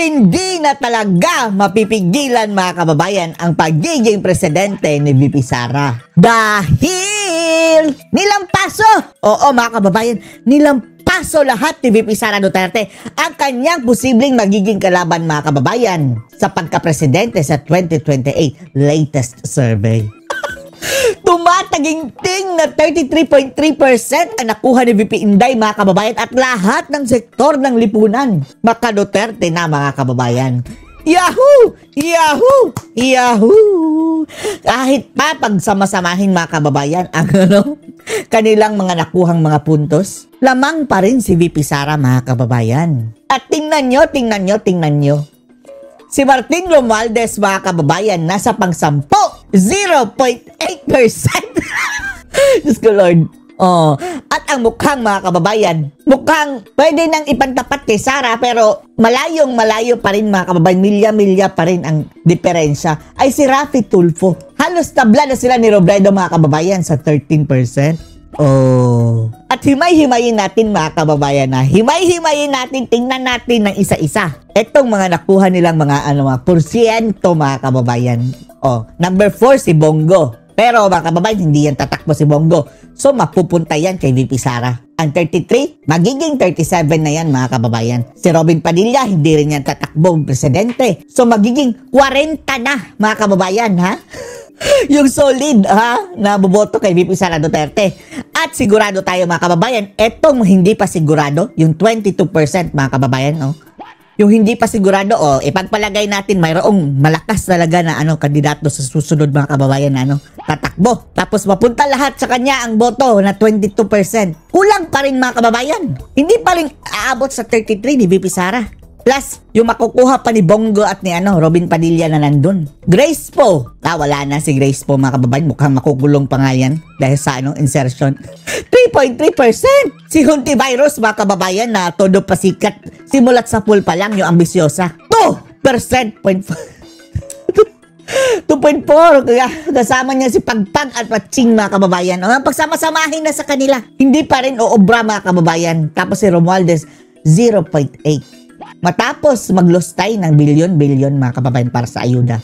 Hindi na talaga mapipigilan mga kababayan ang pagiging presidente ni VP Sara. Dahil nilampaso, oo mga kababayan, nilampaso lahat ni VP Sara Duterte ang kanyang posibleng magiging kalaban mga kababayan sa pagka-presidente sa 2028 latest survey. Tumataginting na 33.3% ang nakuha ni VP Inday mga kababayan at lahat ng sektor ng lipunan maka Duterte na mga kababayan. Yahoo! Yahoo! Yahoo! Kahit pa pagsamasamahin mga kababayan ang kanilang mga nakuhang mga puntos, lamang pa rin si VP Sara mga kababayan. At tingnan nyo. Si Martin Romualdez mga kababayan nasa pang-10, 0.8%. Diyos ko Lord. Oh, at ang mukhang mga kababayan, mukhang pwede nang ipantapat kay Sara pero malayo pa rin mga kababayan, milya-milya pa rin ang diferensya ay si Raffy Tulfo. Halos tabla na sila ni Robredo mga kababayan sa 13%. Oh. At himay-himayin natin mga kababayan na himay-himayin natin, tingnan natin ng isa-isa. Etong mga nakuha nilang mga mga porsyento mga kababayan. Oh, number 4 si Bongo. Pero mga kababayan, hindi yan tatakbo si Bongo. So mapupunta yan kay VP Sara. Ang 33, magiging 37 na yan mga kababayan. Si Robin Padilla, hindi rin yan tatakbo presidente. So magiging 40 na mga kababayan ha. Yung solid na boboto kay VP Sara Duterte. At sigurado tayo mga kababayan, etong hindi pa sigurado, yung 22% mga kababayan, yung hindi pa sigurado, ipagpalagay natin mayroong malakas talaga na kandidato sa susunod mga kababayan na tatakbo. Tapos mapunta lahat sa kanya ang boto na 22%. Kulang pa rin mga kababayan. Hindi pa rin aabot sa 33 ni VP Sara. Plus, yung makukuha pa ni Bongo at ni Robin Padilla na nandun. Grace po. Wala na si Grace po mga kababayan. Mukhang makukulong pa nga yan dahil sa insertion. 3.3%. Si Hunty Virus mga kababayan na todo pasikat. Simulat sa pool pa lang yung ambisyosa. 2%. 2.4. Kaya kasama niya si Pagpag at Patching mga kababayan. Pagsama-samahin na sa kanila. Hindi pa rin uobra mga kababayan. Tapos si Romualdez 0.8. Matapos maglustay ng bilyon-bilyon mga kababayan para sa ayuda.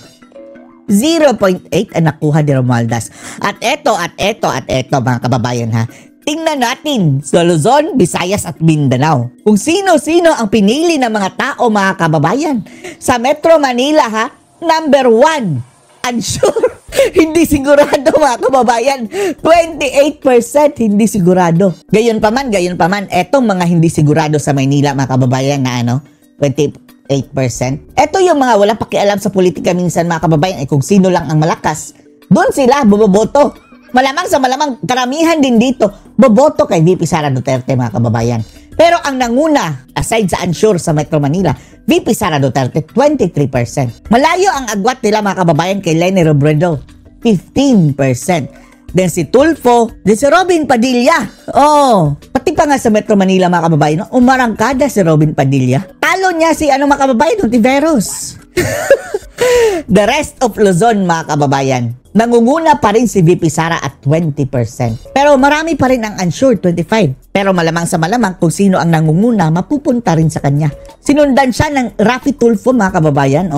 0.8 ang nakuha ni Romualdez. At eto mga kababayan ha. Tingnan natin sa Luzon, Visayas at Mindanao. Kung sino-sino ang pinili ng mga tao mga kababayan. Sa Metro Manila ha, number 1. Unsure. Hindi sigurado mga kababayan. 28% hindi sigurado. Gayon pa man, etong mga hindi sigurado sa Maynila mga kababayan na 28%. Ito yung mga walang pakialam sa politika minsan mga kababayan kung sino lang ang malakas. Doon sila bumoboto. Malamang sa malamang karamihan din dito boboto kay VP Sara Duterte mga kababayan. Pero ang nanguna aside sa unsure sa Metro Manila, VP Sara Duterte 23%. Malayo ang agwat nila mga kababayan kay Leni Robredo 15%. Then si Tulfo, then si Robin Padilla. Pati pa nga sa Metro Manila mga kababayan, umarangkada si Robin Padilla. Talo niya si mga kababayan, Ontiveros. The rest of Luzon mga kababayan, nangunguna pa rin si VP Sara at 20%. Pero marami pa rin ang unsure, 25%. Pero malamang sa malamang kung sino ang nangunguna, mapupunta rin sa kanya. Sinundan siya ng Raffy Tulfo mga kababayan.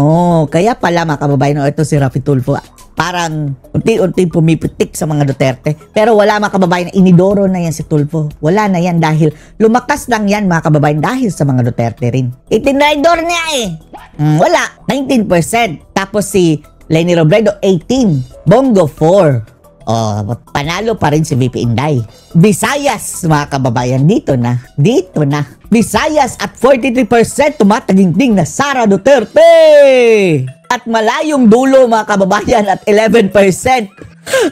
Kaya pala mga kababayan, ito si Raffy Tulfo. Parang unti-unti pumipitik sa mga Duterte. Pero wala mga kababayan, inidoro na yan si Tulfo. Wala na yan dahil lumakas lang yan mga kababayan dahil sa mga Duterte rin. Itinraidor niya wala, 19%. Tapos si Leni Robredo, 18%. Bongo, 4%. Panalo pa rin si VP Inday. Visayas, mga kababayan, dito na. Visayas at 43% tumatagingting na Sara Duterte. At malayong dulo, mga kababayan, at 11%.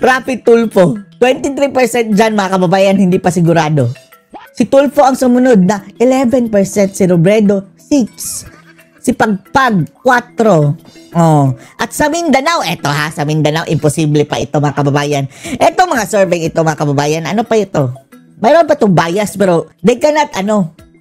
Raffy Tulfo, 23% dyan, mga kababayan, hindi pa sigurado. Si Tulfo ang sumunod na 11%. Si Robredo, 6%. Si Pagpag, 4%. At sa Mindanao, sa Mindanao, imposible pa ito mga kababayan. Ito mga survey ito mga kababayan, ano pa ito? Mayroon pa itong bias pero they cannot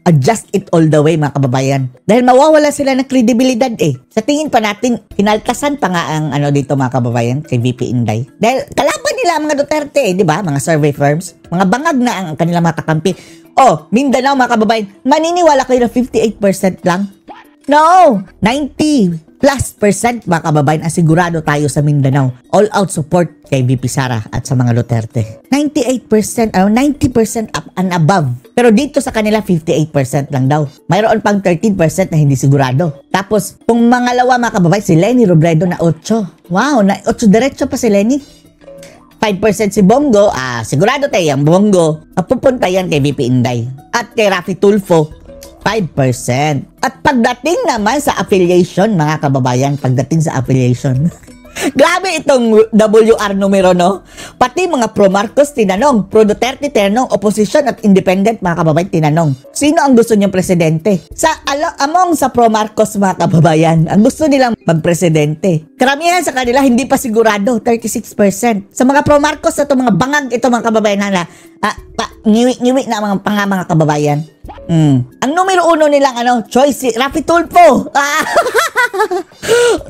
adjust it all the way mga kababayan. Dahil mawawala sila ng kredibilidad Sa tingin pa natin, kinaltasan pa nga ang dito mga kababayan kay VP Inday. Dahil kalaban nila ang mga Duterte di ba? Mga survey firms. Mga bangag na ang kanilang mga kakampi. Mindanao mga kababayan, maniniwala kayo na 58% lang. No! 90 plus percent mga kababayan ang sigurado tayo sa Mindanao. All out support kay VP Sara at sa mga Duterte. 98%, 90% up and above. Pero dito sa kanila 58% lang daw. Mayroon pang 13% na hindi sigurado. Tapos, kung mangalawa mga kababayan, si Leni Robredo na 8. Wow, na 8 diretso pa si Leni. 5% si Bongo, sigurado tayo ang Bongo. Pupunta yan kay VP Inday. At kay Raffy Tulfo, 5%. At pagdating naman sa affiliation, mga kababayan, pagdating sa affiliation, grabe itong WR numero, no? Pati mga pro-Marcos tinanong, pro-Duterte tinanong, opposition at independent, mga kababayan, tinanong. Sino ang gusto niyang presidente? Among sa pro-Marcos, mga kababayan, ang gusto nilang magpresidente. Karamihan sa kanila, hindi pa sigurado, 36%. Sa mga pro-Marcos, ito mga bangag, ito mga kababayan, ngiwi na mga kababayan. Ang numero 1 nilang choice si Raffy Tulfo.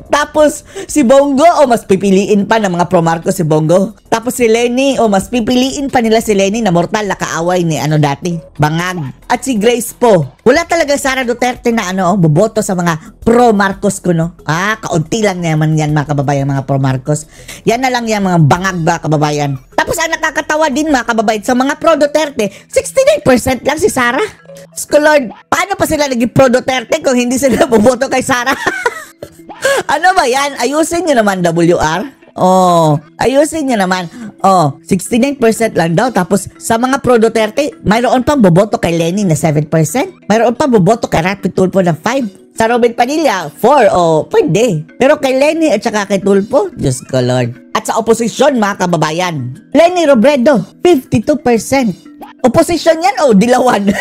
Tapos si Bongo, mas pipiliin pa ng mga pro-Marcos si Bongo. Tapos si Leni, mas pipiliin pa nila si Leni na mortal na kaaway ni dati, Bangag. At si Grace po. Wala talaga Sara Duterte na boboto sa mga pro-Marcos ko, no? Kaunti lang naman yan mga kababayan, mga pro-Marcos. Yan na lang yan mga bangag ba kababayan. Tapos ang nakakatawa din mga kababayan, sa mga pro-Duterte, 69% lang si Sara. Lord, paano pa sila naging pro-Duterte kung hindi sila boboto kay Sara? Ano ba yan? Ayusin nyo naman, WR. Ayusin nyo naman. 69% lang daw. Tapos sa mga pro-Duterte, mayroon pang boboto kay Leni na 7%. Mayroon pang boboto kay Raffy Tulfo na 5%. Sa Robin Padilla, 4. Pwede. Pero kay Leni at saka kay Tulfo, Diyos ko Lord. At sa oposisyon, mga kababayan, Leni Robredo, 52%. Oposisyon yan dilawan?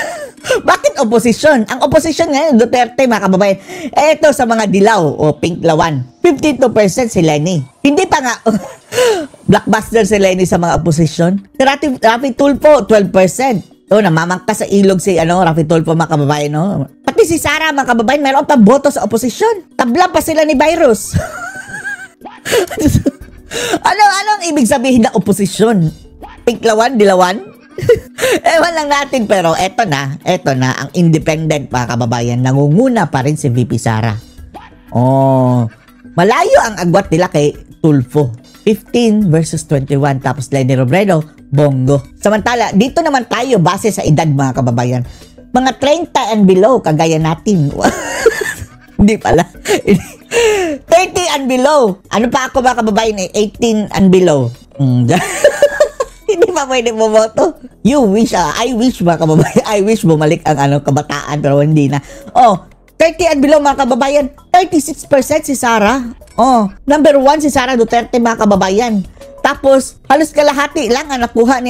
Bakit oposisyon? Ang oposisyon ngayon, Duterte, mga kababayan. Ito sa mga dilaw pink lawan. 52% si Leni. Hindi pa nga blockbuster si Leni sa mga oposisyon. Raffy Tulfo, 12%. Namamangka sa ilog si Raffy Tulfo, mga kababayan, no? Pati si Sara, mga kababayan, mayroon pa boto sa oposisyon. Tabla pa sila ni Virus. Anong ibig sabihin ng oposisyon? Pink lawan, dilawan? Ewan lang natin, pero eto na ang independent, mga kababayan. Nangunguna pa rin si VP Sara. Malayo ang agwat nila kay Tulfo. 15 versus 21. Tapos Leni Robredo, Bongo. Samantala, dito naman tayo base sa edad, mga kababayan. Mga 30 and below, kagaya natin. Hindi pala. 30 and below. Ano pa ako, mga kababayan, 18 and below. Hindi pa pwede bumoto. You wish, I wish, mga kababayan. I wish bumalik ang kabataan, pero hindi na. 30 and below, mga kababayan. 36% si Sara. Number 1 si Sara Duterte, mga kababayan. Tapos, halos kalahati lang ang nakuha ni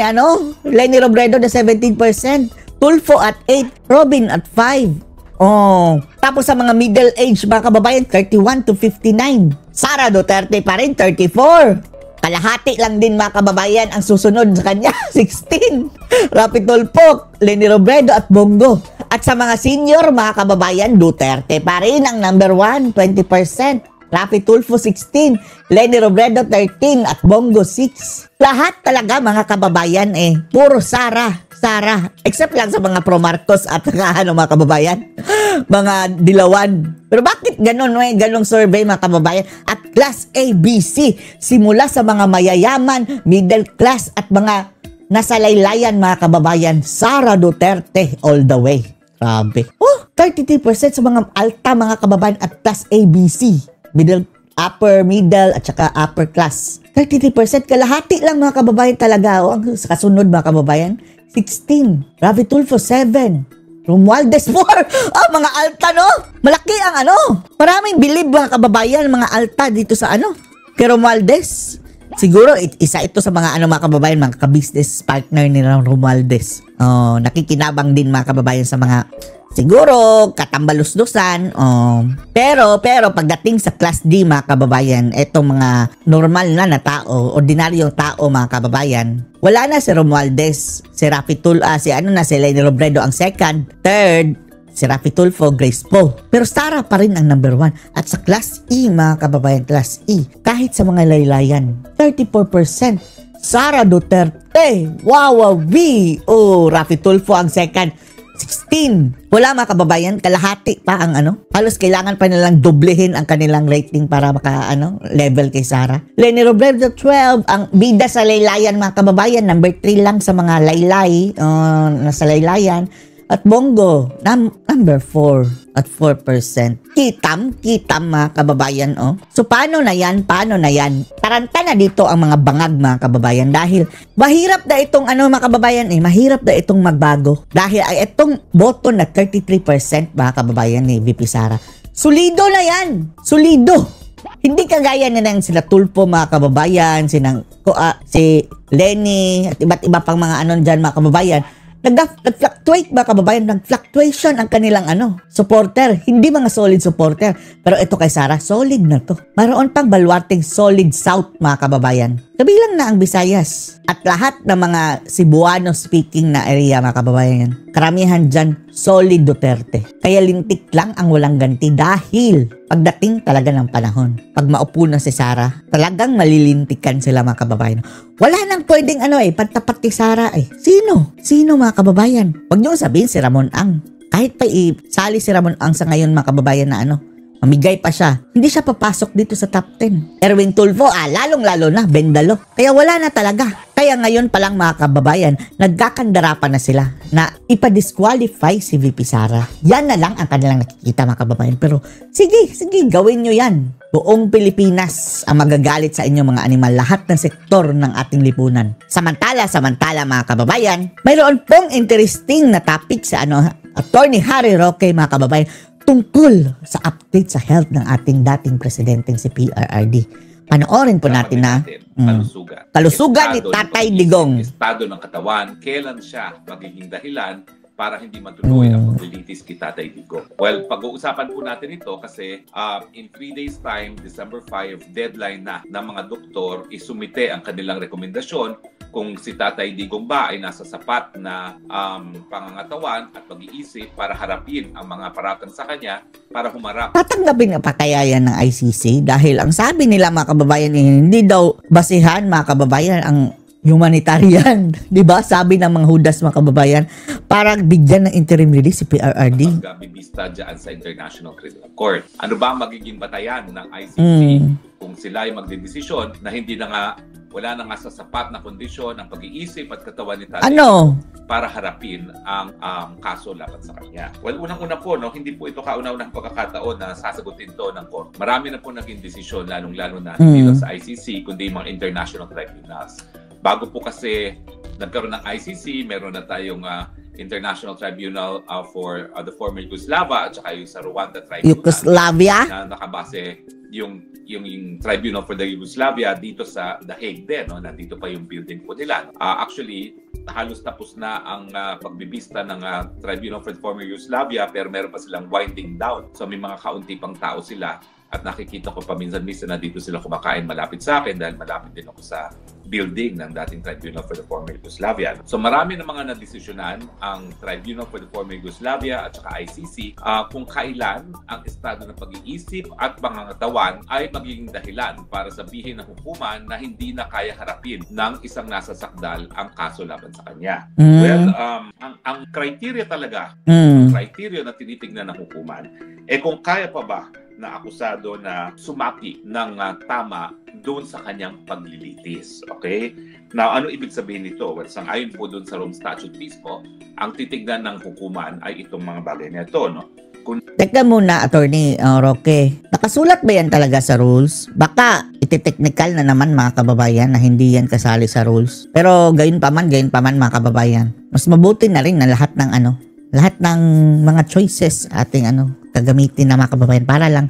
Leni Robredo na 17%. Tulfo at 8. Robin at 5. Tapos sa mga middle age, mga kababayan, 31 to 59. Sara Duterte pa rin, 34. Kalahati lang din, mga kababayan, ang susunod sa kanya, 16. Raffy Tulfo, Leni Robredo at Bongo. At sa mga senior, mga kababayan, Duterte pa rin ang number 1, 20%. Raffy Tulfo 16, Leni Robredo 13 at Bongo 6. Lahat talaga, mga kababayan, puro Sara. Except lang sa mga pro-Marcos at mga kababayan, mga dilawan. Pero bakit ganun, ganung survey, mga kababayan? At class A, B, C, simula sa mga mayayaman, middle class at mga nasa laylayan, mga kababayan, Sara Duterte all the way. Grabe. 33% sa mga alta, mga kababayan, at class A, B, C. Upper, middle, at saka upper class. 33%, kalahati lang, mga kababayan, talaga. Sa kasunod, mga kababayan, 16. Raffy Tulfo, 7. Romualdez, 4. Mga alta, no? Malaki ang Maraming bilib, mga kababayan, mga alta dito sa kay Romualdez. Siguro, isa ito sa mga mga kababayan, mga ka-business partner ni Romualdez. Nakikinabang din, mga kababayan, sa mga siguro katambaluslusan. Pero pagdating sa class D, mga kababayan, etong mga normal na tao, ordinaryong tao, mga kababayan, wala na si Romualdez, si Raffy Tulfo, si Leni Robredo ang second, third, si Raffy Tulfo, Grace Po. Pero Sara pa rin ang number 1. At sa class E, mga kababayan, class E, kahit sa mga laylayan, 34%. Sara Duterte, Raffy Tulfo ang second. 16. Wala mga kababayan, kalahati pa ang halos kailangan pa nilang doblehin ang kanilang rating para level kay Sara. Leni Robredo 12, ang bida sa laylayan mga kababayan, number 3 lang sa mga laylay, nasa laylayan. At Bongo, number 4 at 4%. Kitam mga kababayan, So, paano na yan? Taranta na dito ang mga bangag mga kababayan dahil mahirap na itong mga kababayan mahirap na itong magbago. Dahil ay itong boto na 33% mga kababayan ni VP Sara. Solido na yan! Solido! Hindi kagaya na ng sila Tulfo mga kababayan, si Leni at iba't iba pang mga dyan mga kababayan. Nag-fluctuate mga kababayan, nag-fluctuation ang kanilang supporter, hindi mga solid supporter. Pero ito kay Sara, solid na to. Mayroon pang baluarteng solid South mga kababayan. Kabilang na ang Visayas at lahat ng mga Cebuano speaking na area mga kababayan. Karamihan dyan, solid Duterte. Kaya lintik lang ang walang ganti dahil pagdating talaga ng panahon, pag maupo na si Sara, talagang malilintikan sila mga kababayan. Wala nang pwedeng pantapat kay Sara Sino mga kababayan? Huwag niyo sabihin si Ramon Ang. Kahit pa isali si Ramon Ang sa ngayon mga kababayan na mamigay pa siya, hindi siya papasok dito sa top 10. Erwin Tulfo, lalong-lalo na, bendalo. Kaya wala na talaga. Kaya ngayon pa lang mga kababayan, nagkakandarapan na sila na ipa-disqualify si VP Sara. Yan na lang ang kanilang nakikita mga kababayan. Pero sige, gawin nyo yan. Buong Pilipinas ang magagalit sa inyo mga animal, lahat ng sektor ng ating lipunan. Samantala mga kababayan, mayroon pong interesting na topic sa Attorney Harry Roque mga kababayan, tungkol sa update sa health ng ating dating presidenteng si PRRD. Panoorin po natin na kalusugan ni Tatay Digong. Estado ng katawan, kailan siya magiging dahilan para hindi matuloy ang paglilitis kay Tatay Digong. Well, pag-uusapan po natin ito kasi in 3 days time, December 5, deadline na ng mga doktor isumite ang kanilang rekomendasyon kung si Tatay Digong ba ay nasa sapat na pangangatawan at pag-iisip para harapin ang mga paratang sa kanya para humarap. Tatanggapin na pa kaya yan ng ICC? Dahil ang sabi nila mga kababayan, hindi daw basihan mga kababayan ang humanitarian. Diba? Sabi ng mga hudas mga kababayan, parang bigyan ng interim release si PRRD. Bibista dyan sa International Criminal Court. Ano ba magiging batayan ng ICC kung sila ay magdedesisyon na hindi na nga wala na nga sa sapat na kondisyon ang pag-iisip at katawan ni Tatay para harapin ang kaso laban sa kanya. Well, unang-una po, hindi po ito kauna-unang pagkakataon na sasagutin to ng court. Marami na po naging desisyon, lalong-lalo na hindi lang sa ICC, kundi mga international tribunals. Bago po kasi nagkaroon ng ICC, meron na tayong International Tribunal for the former Yugoslavia at saka yung sa Rwanda Tribunal na nakabase yung Tribunal for the Yugoslavia dito sa The Hague din, nandito pa yung building po nila. Actually, halos tapos na ang pagbibista ng Tribunal for the former Yugoslavia pero meron pa silang winding down. So may mga kaunti pang tao sila at nakikita ko paminsan-minsan na dito sila kumakain malapit sa akin dahil malapit din ako sa building ng dating Tribunal for the former Yugoslavia. So marami na mga nadesisyonan ang Tribunal for the former Yugoslavia at saka ICC kung kailan ang estado ng pag-iisip at pangangatawan ay magiging dahilan para sabihin ng hukuman na hindi na kaya harapin ng isang nasa sakdal ang kaso laban sa kanya. Well, ang criteria talaga, ang criteria na tinitingnan ng hukuman, kung kaya pa ba na akusado na sumaki ng tama doon sa kanyang paglilitis. Okay? Now, ano ibig sabihin nito? Well, ayon po doon sa Rome Statute mismo, ang titignan ng hukuman ay itong mga bagay na ito. Teka muna, Attorney Roque. Nakasulat ba yan talaga sa rules? Baka iti-technical na naman mga kababayan na hindi yan kasali sa rules. Pero gayon pa man mga kababayan. Mas mabuti na rin na lahat ng mga choices ating gagamitin na mga kababayan para lang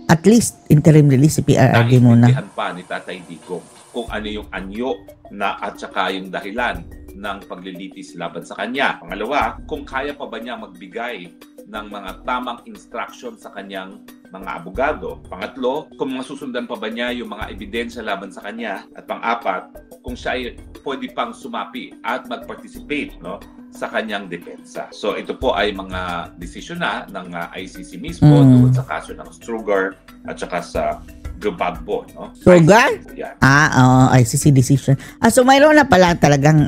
at least interim release si PRRD muna. Naintindihan pa ni Tatay Digong kung ano yung anyo na at saka yung dahilan ng paglilitis laban sa kanya. Pangalawa, kung kaya pa ba niya magbigay ng mga tamang instruction sa kanyang mga abogado. Pangatlo, kung masusundan pa ba niya yung mga ebidensya laban sa kanya. At pang-apat, kung siya ay pwede pang sumapi at mag-participate sa kanyang depensa. So ito po ay mga desisyon na ng ICC mismo doon sa kaso ng Strugar at saka sa Gbagbo. Strugar? ICC decision. So mayroon na pala talagang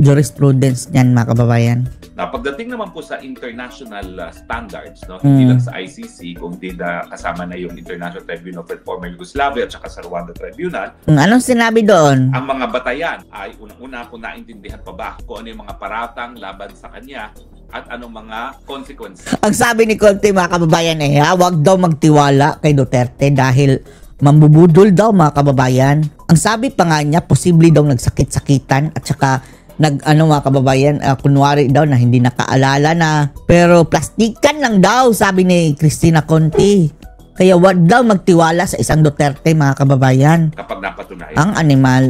jurisprudence niyan, mga kababayan. Na pagdating naman po sa international standards, no, hindi lang sa ICC, kundi kasama na yung International Tribunal for Former Yugoslavia at saka sa Rwanda Tribunal. Anong sinabi doon? Ang mga batayan ay unang-una kung naintindihan pa ba kung ano yung mga paratang laban sa kanya at anong mga consequences. Ang sabi ni Conte, mga kababayan, huwag daw magtiwala kay Duterte dahil mambubudol daw, mga kababayan. Ang sabi pa nga niya, posible daw nagsakit-sakitan at saka mga kababayan, kunwari daw na hindi nakaalala na. Pero plastikan lang daw, sabi ni Cristina Conte. Kaya wag daw magtiwala sa isang Duterte, mga kababayan. Kapag napatunayan. Ang animal,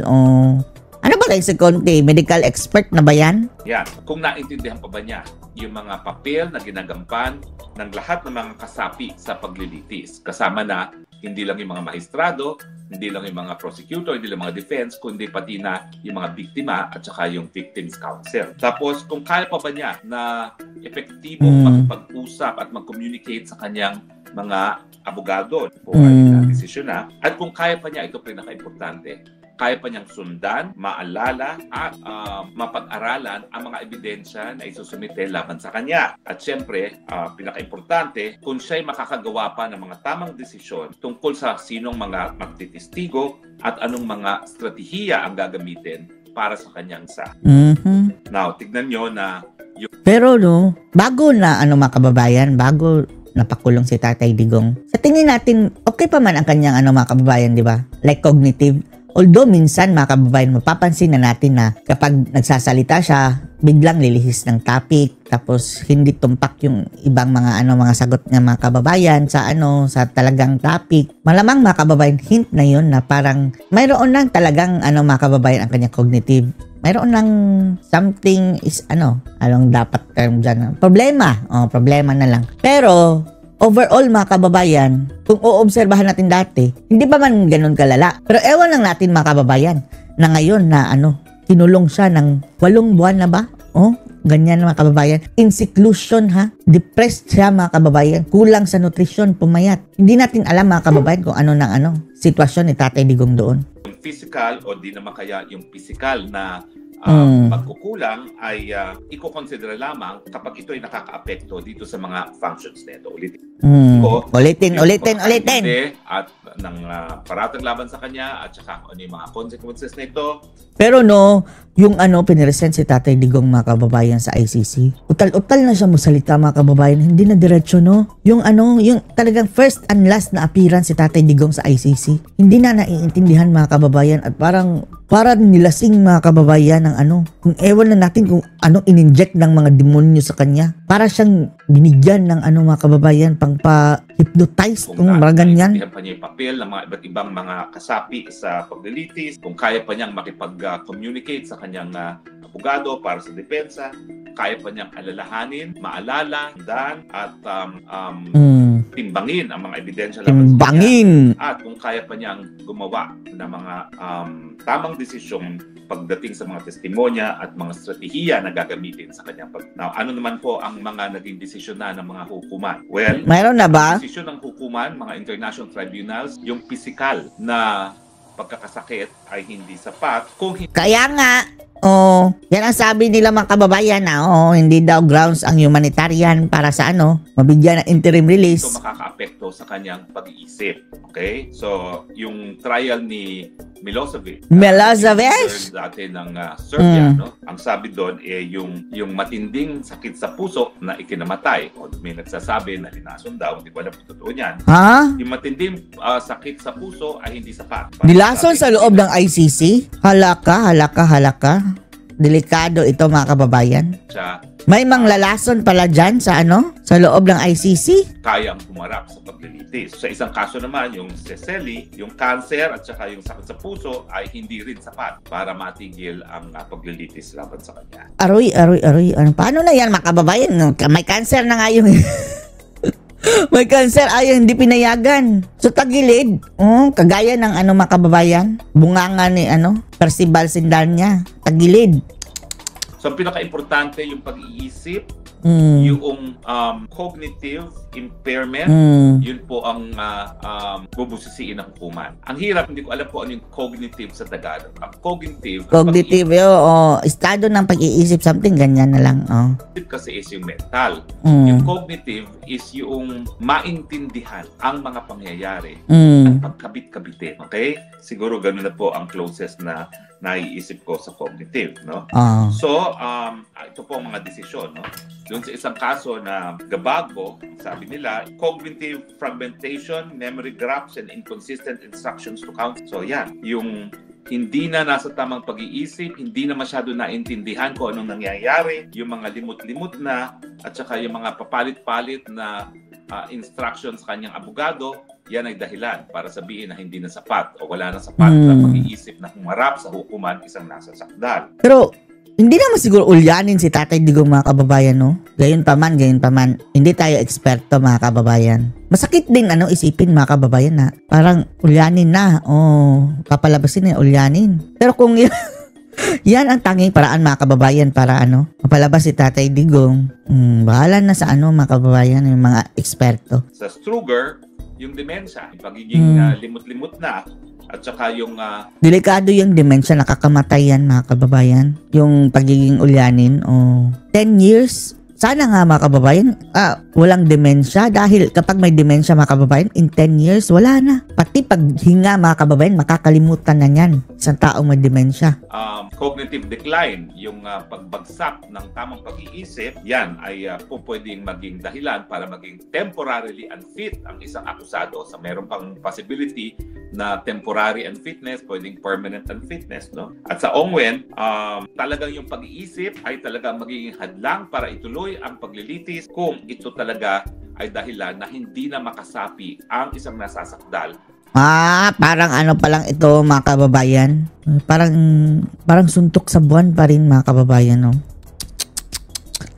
Ano ba si Conte? Medical expert na ba yan? Yan. Kung naintindihan pa ba niya yung mga papel na ginagampan ng lahat ng mga kasapi sa paglilitis. Kasama na hindi lang yung mga maestrado, hindi lang yung mga prosecutor, hindi lang mga defense, kundi pati na yung mga biktima at saka yung victims counsel. Tapos kung kaya pa ba niya na epektibong makipag-usap at mag-communicate sa kanyang mga abogado kung ano na desisyon na, at kung kaya pa niya, ito pinaka-importante, kaya pa niyang sundan, maalala at mapag-aralan ang mga ebidensya na isusumite laban sa kanya. At syempre, pinaka-importante, kung siya'y makakagawa pa ng mga tamang desisyon tungkol sa sinong mga magtitistigo at anong mga strategiya ang gagamitin para sa kanyang sa. Now, tignan nyo na Pero bago na mga kababayan, bago napakulong si Tatay Digong, sa tingin natin, okay pa man ang kanyang mga kababayan, di ba? Like cognitive. Although minsan, mga kababayan, mapapansin na natin na kapag nagsasalita siya, biglang lilihis ng topic, tapos hindi tumpak yung ibang mga mga sagot ng mga kababayan sa talagang topic. Malamang, mga kababayan, hint na yun na parang mayroon lang talagang mga kababayan ang kanyang cognitive. Mayroon lang something is anong dapat term dyan? Problema. Problema na lang. Pero overall, mga kababayan, kung oobserbahan natin dati, hindi pa man ganun kalala. Pero ewan lang natin, mga kababayan, na ngayon na kinulong siya ng 8 buwan na ba? Ganyan, mga kababayan. In seclusion, Depressed siya, mga kababayan. Kulang sa nutrisyon, pumayat. Hindi natin alam, mga kababayan, kung sitwasyon ni Tatay Digong doon. Yung physical o di naman kaya yung physical na pagkukulang ay iko-consider lamang kapag ito ay nakaka-apekto dito sa mga functions nito. Ulitin. At ng paratang laban sa kanya at saka ano yung mga consequences nito. Pero yung piniresent si Tatay Digong, mga kababayan, sa ICC, utal-utal na siya mosalita, mga kababayan, hindi na diretso, yung talagang first and last na appearance si Tatay Digong sa ICC, hindi na naiintindihan, mga kababayan, at parang nilasing, mga kababayan, ng kung ewan na natin kung in-inject ng mga demonyo sa kanya. Para siyang binigyan ng mga kababayan pang pa-hypnotize, kung mga ganyan. Kung pa niya yung papel ng mga iba't ibang mga kasapi sa paglilitis, kung kaya pa niyang makipag-communicate sa kanyang abogado para sa depensa, kaya pa niyang alalahanin, maalala, at timbangin ang mga ebidensya laban sa kanya. At kung kaya pa niyang gumawa ng mga tamang desisyon pagdating sa mga testimonya at mga strategiya na gagamitin sa kanyang Now, ano naman po ang mga naging desisyon na ng mga hukuman? Well, mayroon na ba? Desisyon ng hukuman, mga international tribunals, yung physical na pagkakasakit ay hindi sapat. Kaya nga, yan ang sabi nila, mga kababayan, na hindi daw grounds ang humanitarian para sa mabigyan ng interim release. Ito makaka-apekto sa kanyang pag-iisip. Okay? So, yung trial ni Milosevic dati ng Serbia, ang sabi doon yung matinding sakit sa puso na ikinamatay. O may nagsasabi na linason daw, hindi ko alam kung totoo yan. Yung matinding sakit sa puso ay hindi sapat. Nilason sa loob ng ICC? Halaka. Delikado ito, mga kababayan. May manglalason pala dyan sa sa loob ng ICC? Kayang humarap sa paglilitis. Sa isang kaso naman, yung Cecily, yung cancer at saka yung sakit sa puso ay hindi rin sapat para matigil ang paglilitis laban sa kanya. Aroy. Paano na yan, mga kababayan? May cancer na nga yung... May cancer, hindi pinayagan. So, tagilid. Kagaya ng mga kababayan. Bunganga ni Percival Sindanya. Tagilid. So, ang pinaka-importante yung pag-iisip Yung cognitive impairment, yun po ang bubusisiin ng hukuman. Ang hirap, hindi ko alam po ano yung cognitive sa Tagalog. Ang cognitive, estado ng pag-iisip, something ganyan na lang. kasi is yung mental. Yung cognitive is yung maintindihan ang mga pangyayari at pagkabit-kabitin. Okay? Siguro ganun na po ang closest na naiisip ko sa cognitive, no? So, ito po ang mga desisyon, no? Doon sa isang kaso na gabago, sabi nila, cognitive fragmentation, memory gaps, and inconsistent instructions to count. So, yan. Yung hindi na nasa tamang pag-iisip, hindi na masyado naintindihan kung anong nangyayari, yung mga limot-limot na, at saka yung mga papalit-palit na instructions sa kanyang abogado, yan ay dahilan para sabihin na hindi na sapat o wala na sapat na pag-iisip na humarap sa hukuman isang nasasakdal. Pero, hindi naman siguro ulyanin si Tatay Digong, mga kababayan, no? Gayon pa man. Hindi tayo eksperto, mga kababayan. Masakit din, isipin, mga kababayan, na parang ulyanin na. Papalabasin na ulyanin. Pero kung yan ang tanging paraan, mga kababayan, para mapalabas si Tatay Digong. Bahala na sa mga kababayan, yung mga eksperto. Sa Struger, yung demensya, yung pagiging limot-limot na, at saka yung... delikado yung demensya, nakakamatay yan, mga kababayan. Yung pagiging ulyanin, 10 years, sana nga, mga kababayan, walang demensya. Dahil kapag may demensya, mga kababayan, in 10 years, wala na. Pati paghinga, mga kababayan, makakalimutan na yan isang taong may demensya. Cognitive decline, yung pagbagsak ng tamang pag-iisip, yan ay po pwedeng maging dahilan para maging temporarily unfit ang isang akusado. So, meron pang possibility na temporary unfitness, pwedeng permanent unfitness, no? At sa Ongwen, talagang yung pag-iisip ay talagang magiging hadlang para ituloy ang paglilitis kung ito talaga ay dahilan na hindi na makasapi ang isang nasasakdal. Parang pa lang ito, mga kababayan. Parang suntok sa buwan pa rin, mga kababayan, no?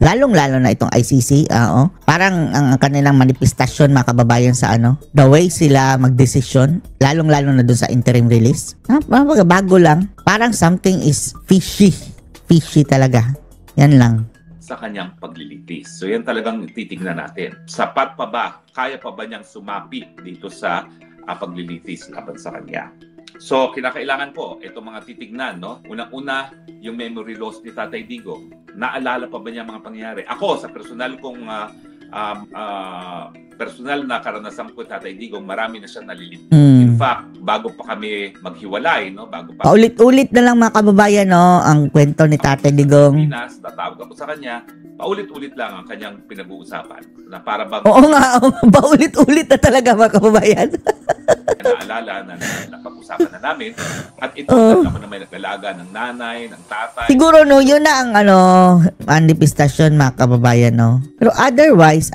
Lalong-lalo na itong ICC, parang ang kanilang manifestasyon, mga kababayan, sa the way sila magdesisyon, lalong-lalo na dun sa interim release. Bago lang. Parang something is fishy. Fishy talaga. Yan lang. Sa kanyang paglilitis. So yan talagang titignan natin. Sapat pa ba? Kaya pa ba niyang sumapi dito sa paglilitis laban sa kanya? So, kinakailangan po itong mga titignan, no? Unang-una, yung memory loss ni Tatay Digong. Naalala pa ba niya mga pangyayari? Ako, sa personal kong personal na karanasan ko, Tatay Digong, marami na siyang nalilito. In fact, bago pa kami maghiwalay, no? Paulit-ulit na lang, mga kababayan, no? Ang kwento ni Tatay Digong. Tatawag ako sa kanya, paulit-ulit lang ang kanyang pinag-uusapan. Na para bang... Oo nga, paulit-ulit na talaga, mga kababayan. Naalala na napag-usapan na namin. At ito, ako na may nagalaga ng nanay, ng tatay. Siguro, no, yun na ang manifestasyon, mga kababayan, no? Pero otherwise,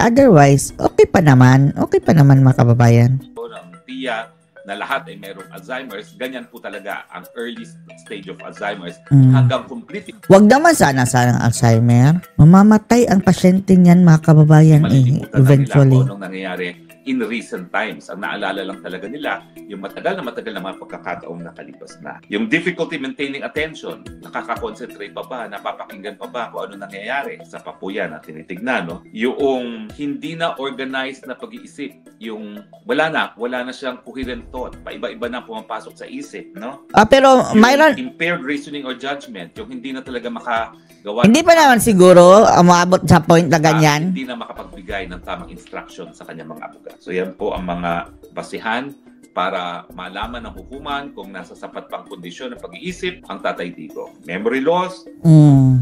okay pa naman, mga kababayan. Ng tiya na lahat ay merong Alzheimer's, ganyan po talaga ang early stage of Alzheimer's hanggang complete. Wag naman sana Alzheimer. Mamamatay ang pasyente niyan, mga kababayan, eventually. Anong nangyayari in recent times. Ang naalala lang talaga nila, yung matagal na mga pagkakataong nakalipas na. Yung difficulty maintaining attention, nakaka-concentrate pa ba, napapakinggan pa ba kung ano nangyayari sa papuya na tinitignan, no? Yung hindi na organized na pag-iisip, yung wala na siyang coherent thought, paiba-iba na pumapasok sa isip, no? Pero mayroon impaired reasoning or judgment, yung hindi na talaga makagawa. Hindi pa naman siguro umabot sa point na ganyan. Hindi na makapagbigay ng tamang instruction sa kanyang mga abogado. So yan po ang mga basihan para malaman ng hukuman kung nasa sapat pang kondisyon ng pag-iisip ang Tatay Digong. Memory loss,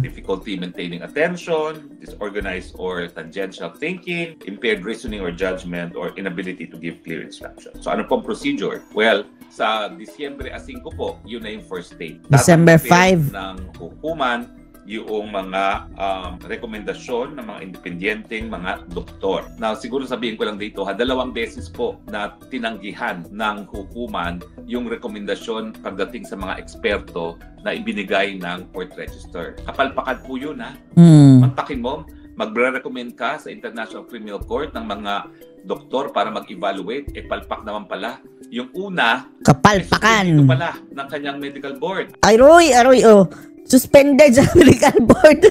difficulty maintaining attention, disorganized or tangential thinking, impaired reasoning or judgment, or inability to give clear instructions. So ano pong procedure? Well, sa Disyembre 5 po, yun na yung first stage. December 5 ng hukuman yung mga rekomendasyon ng mga independenteng mga doktor. Now, siguro sabihin ko lang dito, 2 beses po na tinanggihan ng hukuman yung rekomendasyon pagdating sa mga eksperto na ibinigay ng court register. Kapalpakan po yun, ha? Mantakin mo, magre-recommend ka sa International Criminal Court ng mga doktor para mag-evaluate, palpak naman pala. Yung una, kapalpakan. Ito pala ng kanyang medical board. Aroy, suspended sa medical board.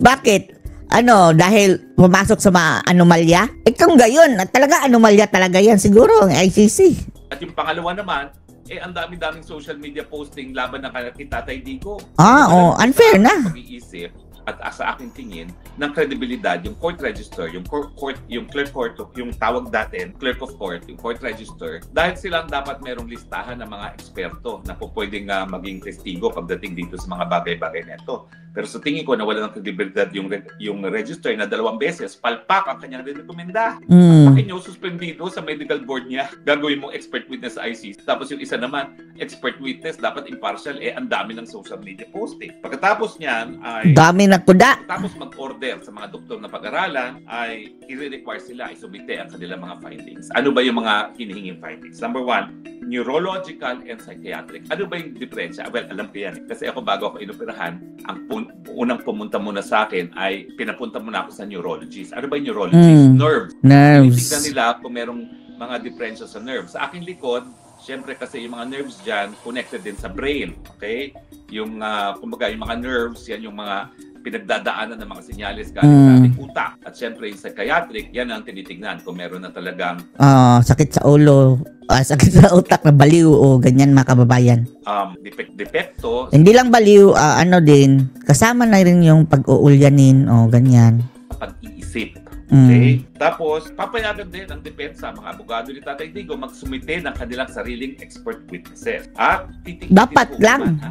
Bakit? dahil pumasok sa mga anomalya. Kung gayon, at talaga anomalya talaga yan siguro ang ICC. At yung pangalawa naman, ang dami-daming social media posting laban ng kay Tatay Digo. Unfair na. Pag-iisip at sa aking tingin ng kredibilidad yung court register, yung clerk court, yung tawag dati, clerk of court, yung court register, dahil silang dapat merong listahan ng mga eksperto na po pwedeng maging testigo pagdating dito sa mga bagay-bagay nito. Pero sa tingin ko nawala ng kredibilidad yung register na 2 beses palpak ang kanyang rekomenda. Palpakin nyo, suspendido sa medical board niya. Gagawin mong expert witness sa ICC. Tapos yung isa naman, expert witness, dapat impartial. Ang dami ng social media posting. Pagkatapos niyan ay dami na kuda. Tapos mag-order sa mga doktor na pag-aralan ay i-require sila isubite ang kanilang mga findings. Ano ba yung mga hinihinging findings? Number 1, neurological and psychiatric. Ano ba yung diferensya? Well, alam ko yan. Kasi ako bago ako inoperahan, ang unang pumunta muna sa akin ay pinapunta muna ako sa neurologist. Ano ba yung neurologist? Nerves. Tinitignan nila kung merong mga diferensya sa nerves. Sa aking likod, syempre kasi yung mga nerves dyan, connected din sa brain. Okay? Yung, kumbaga, yung mga nerves, yan yung mga pinagdadaanan ng mga senyales galing sa ating utak. At syempre yung psychiatric, yan ang tinitignan kung meron na talagang sakit sa ulo, sakit sa utak na baliw o ganyan mga kababayan. Depekto. Hindi lang baliw, din, kasama na rin yung pag-uulyanin o ganyan. Pag-iisip. Okay? Tapos, papayagan din ang depensa, mga abogado ni Tatay Digo, magsumite ng kanilang sariling expert witnesses. At titignan dapat lang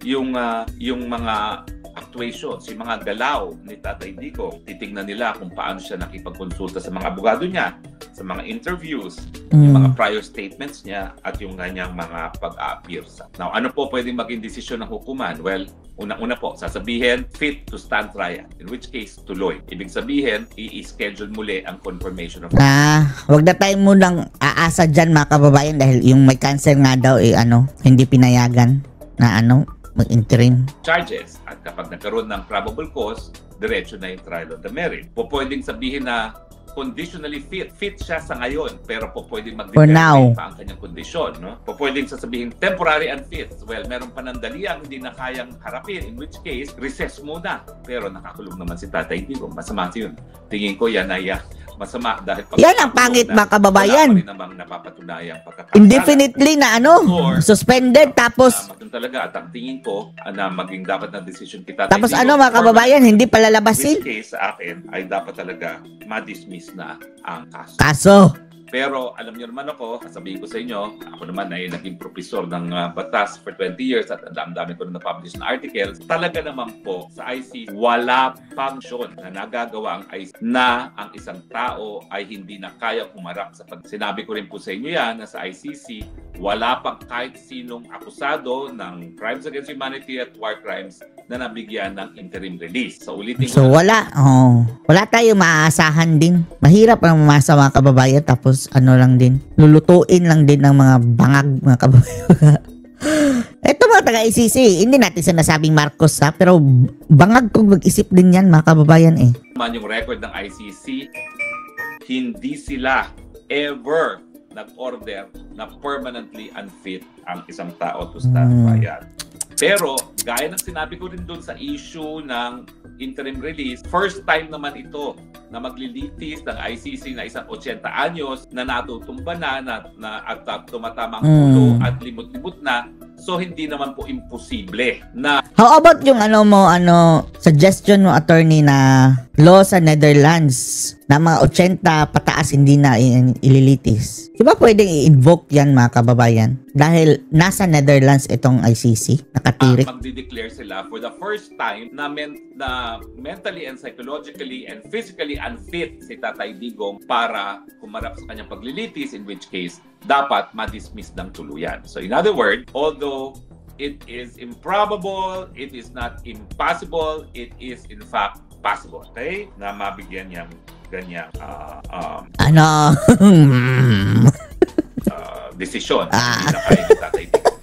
yung mga actuations, yung mga galaw ni Tatay Digo. Titignan nila kung paano siya nakipagkonsulta sa mga abogado niya, sa mga interviews, yung mga prior statements niya, at yung kanyang mga pag-a-appear. Now, ano po pwedeng maging desisyon ng hukuman? Well, unang-una po, sasabihin, fit to stand trial. In which case, tuloy. Ibig sabihin, i-schedule muli ang confirmation of wag na tayo munang aasa dyan mga kababayan dahil yung may cancer nga daw hindi pinayagan na mag-interim charges. At kapag nagkaroon ng probable cause, diretso na yung trial on the merit. Po pwedeng sabihin na conditionally fit siya sa ngayon, pero po pwedeng mag-determine pa ang kanyang kondisyon. No? Po pwedeng sasabihin temporary unfit. Well, meron panandaliang hindi na kayang harapin, in which case, recess muna. Pero nakakulong naman si Tatay Digo. Masama yun. Tingin ko yan ay masama dahil yan ang pangit mga kababayan. Wala pa rin namang napapatunayang pagkakasala. Indefinitely na suspended tapos talaga at ang tingin ko na maging dapat na decision kita. Tapos mga kababayan, hindi palalabasin. Which case sa akin ay dapat talaga ma-dismiss na ang kaso. Pero alam niyo naman ako, sasabihin ko sa inyo, ako naman ay naging professor ng batas for 20 years at ang dami ko na na-publish na articles. Talaga naman po sa ICC, wala function na nagagawa ang ICC na ang isang tao ay hindi na kaya humarap sa sinabi ko rin po sa inyo yan na sa ICC, wala pang kahit sinong akusado ng crimes against humanity at war crimes na nabigyan ng interim release. So ulitin ko. So wala. Wala tayong maaasahan din. Mahirap ang mamasa mga kababayan tapos lang din. Lulutuin lang din ng mga bangag mga kababayan. Ito mga taga-ICC, hindi natin sinasabing Marcos pero bangag kung mag-isip din yan mga kababayan Yung record ng ICC, hindi sila ever nag-order na permanently unfit ang isang tao to stand trial. Pero, gaya ng sinabi ko rin doon sa issue ng interim release, first time naman ito na maglilitis ng ICC na isang 80 anyos na natutumba na at tumatamang ulo at limot-limot na. So, hindi naman po imposible na... How about yung suggestion mo, attorney, na law sa Netherlands na mga 80 pataas hindi na ililitis? Di ba pwedeng i-invoke yan mga kababayan? Dahil nasa Netherlands itong ICC, nakatirik. Magdi-declare sila for the first time na mentally and psychologically and physically unfit si Tatay Digong para humarap sa kanyang paglilitis, in which case, dapat ma-dismiss ng tuluyan. So in other words, although it is improbable, it is not impossible, it is in fact possible. Okay? Na mabigyan niyang ganyang desisyon. Hindi na kaya ni Tatay Digong.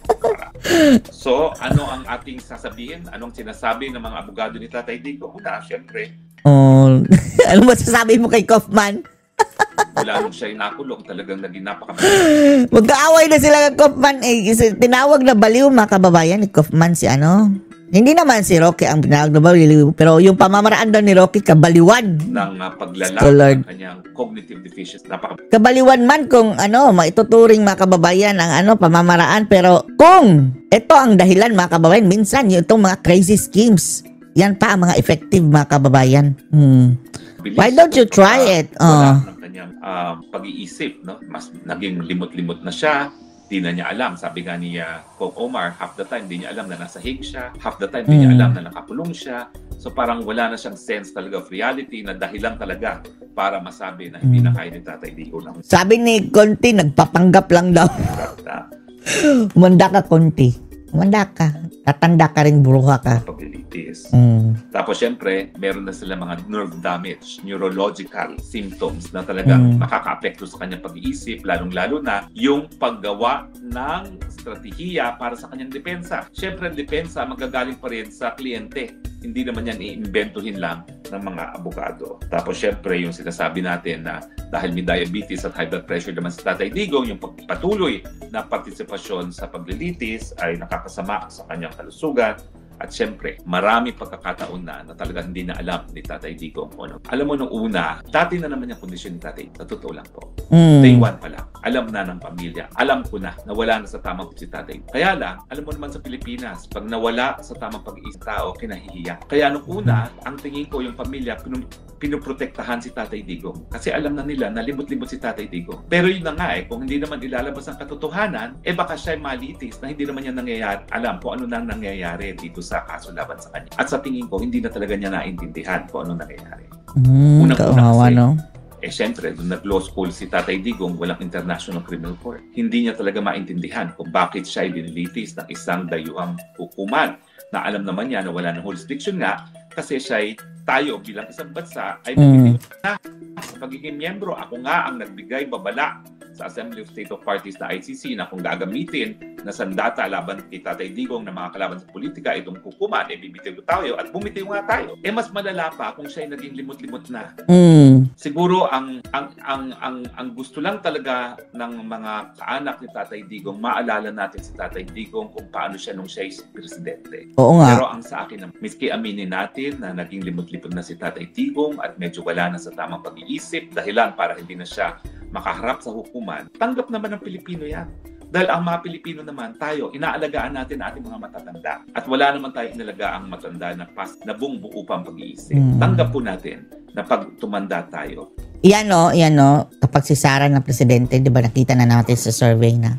So, ano ang ating sasabihin? Anong sinasabi ng mga abogado ni Tatay Digong? Una, syempre. Ano masasabi mo kay Kaufman? Wala nung siya nakulong, talagang naging Magkaaway na sila ng Kaufman. Tinawag na baliw mga kababayan ni Kaufman si Hindi naman si Rocky ang pinagdabaliw, pero yung pamamaraan daw ni Rocky kabaliwan. ng paglalang Scholar. ng kanyang cognitive deficiency. Kabaliwan man kung maituturing mga kababayan ang pamamaraan, pero kung ito ang dahilan mga kababayan, minsan yung itong mga crazy schemes, yan pa ang mga effective mga kababayan. Why don't you try it? Wala ng kanyang pag-iisip, no? Mas naging limot-limot na siya. Di na niya alam. Sabi nga ni Kong Omar, half the time di niya alam na nasa Hague siya. Half the time di niya alam na nakakulong siya. So parang wala na siyang sense talaga of reality na dahilan talaga para masabi na hindi na kaya ni Tatay Digong ng Sabi ni Conti, nagpapanggap lang daw. na Umanda ka, Conti. Umanda ka. Tatanda ka rin, bruha ka. paglilitis. Mm. Tapos syempre, meron na sila mga nerve damage, neurological symptoms na talagang makaka-apekto sa kanyang pag-iisip, lalong-lalo na yung paggawa ng strategiya para sa kanyang depensa. Syempre, ang depensa magagaling pa rin sa kliyente. Hindi naman yan iimbentuhin lang ng mga abogado. Tapos syempre, yung sinasabi natin na dahil may diabetes at high blood pressure naman sa Tatay Digong, yung patuloy na partisipasyon sa paglilitis ay nakakasama sa kanyang kalusugan. At syempre, marami pagkakataon na talaga hindi na alam ni Tatay Digong. Alam mo, nung una, dati na naman yung kondisyon ni Tatay. Sa totoo lang po. Day one pa lang. Alam na ng pamilya. Alam ko na wala na sa tamang si Tatay. Kaya lang, alam mo naman sa Pilipinas, pag nawala sa tamang pag-iisip tao, kinahihiya. Kaya nung una, ang tingin ko yung pamilya, pinoprotektahan si Tatay Digong. Kasi alam na nila na limot-limot si Tatay Digong. Pero yun na nga kung hindi naman ilalabas ang katotohanan, baka siya malitis na hindi naman niya nangyayari. Alam kung ano na nangyayari dito sa kaso laban sa kanya. At sa tingin ko, hindi na talaga niya naintindihan kung ano nangyayari. Unang-una kasi, syempre, nung nag-law school si Tatay Digong, walang International Criminal Court. Hindi niya talaga maintindihan kung bakit siya ay dinilitis ng isang dayuhang hukuman na alam naman niya na wala ng jurisdiction nga kasi siya ay tayo bilang isang bansa ay bibigyan na sa pagiging miyembro. Ako nga ang nagbigay babala sa Assembly of State of Parties na ICC na kung gagamitin na sandata laban kay Tatay Digong na mga kalaban sa politika, itong hukuman, bibitiw tayo at bumitiw nga tayo. Mas malala pa kung siya ay naging limot-limot na. Siguro ang gusto lang talaga ng mga kaanak ni Tatay Digong, maalala natin si Tatay Digong kung paano siya nung siya ay presidente. Oo nga. Pero ang sa akin, miski aminin natin na naging limot-limot na si Tatay Digong at medyo wala na sa tamang pag-iisip, dahilan para hindi na siya makaharap sa hukuman, tanggap naman ng Pilipino yan. Dahil ang mga Pilipino naman, tayo, inaalagaan natin ang ating mga matatanda. At wala naman tayo inalagaang matanda na buong buo pang pag-iisip. Tanggap po natin na pag tumanda tayo. Yan kapag si Sara na presidente, di ba nakita na natin sa survey na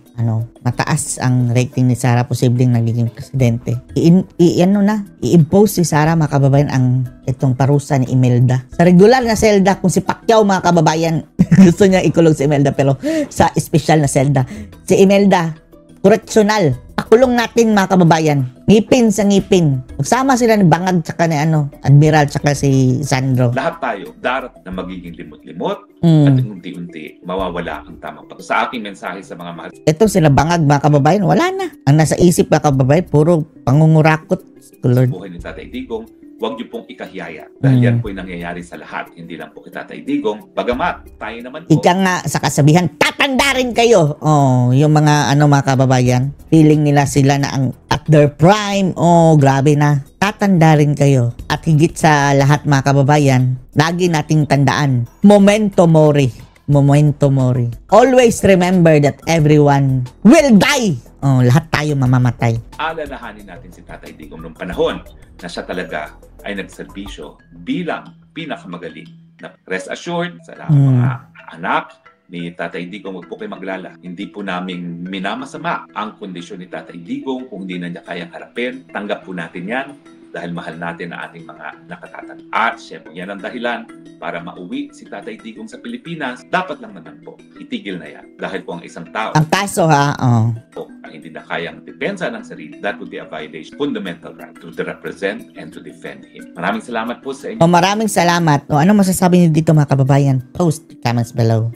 mataas ang rating ni Sara posibleng nagiging presidente. I-impose si Sara mga kababayan ang itong parusa ni Imelda. Sa regular na selda, kung si Pacquiao mga kababayan, gusto niya ikulong si Imelda, pero sa special na selda, si Imelda, correctional. Pakulong natin mga kababayan. Ngipin sa ngipin. Magsama sila ni Bangag tsaka ni Admiral tsaka si Sandro. Lahat tayo darat na magiging limot-limot at unti-unti mawawala ang tamang pag. Sa aking mensahe sa mga mahal. Ito sila Bangag mga kababayan, wala na. Ang nasa isip mga kababayan, puro pangungurakot. Lord. Buhay ni Tatay Digong, huwag niyo pong ikahiyaya. Dahil yan po yung nangyayari sa lahat. Hindi lang po kay Tatay Digong. Bagamat, tayo naman po. Ika nga sa kasabihan, tatanda rin kayo. Yung mga mga kababayan, feeling nila sila na at their prime. Grabe na. Tatanda rin kayo. At higit sa lahat mga kababayan, lagi nating tandaan, memento mori. Memento mori. Always remember that everyone will die. Lahat tayo mamamatay. Alalahanin natin si Tatay Digong noong panahon na siya talaga ay nagserbisyo bilang pinakamagaling. Na rest assured sa mga anak ni Tatay Digong, huwag po kayo maglala. Hindi po namin minamasama ang kondisyon ni Tatay Digong. Kung hindi na niya kayang harapin, tanggap po natin yan dahil mahal natin ang ating mga nakatatanda. At syempre, yan ang dahilan para mauwi si Tatay Digong sa Pilipinas. Dapat lang naman po, itigil na yan. Dahil po ang isang tao ang kaso ang hindi na kayang depensa ng sarili, that would be a violation fundamental right to represent and to defend him. Maraming salamat po sa inyo. Maraming salamat. Ano masasabi niyo dito mga kababayan? Post comments below.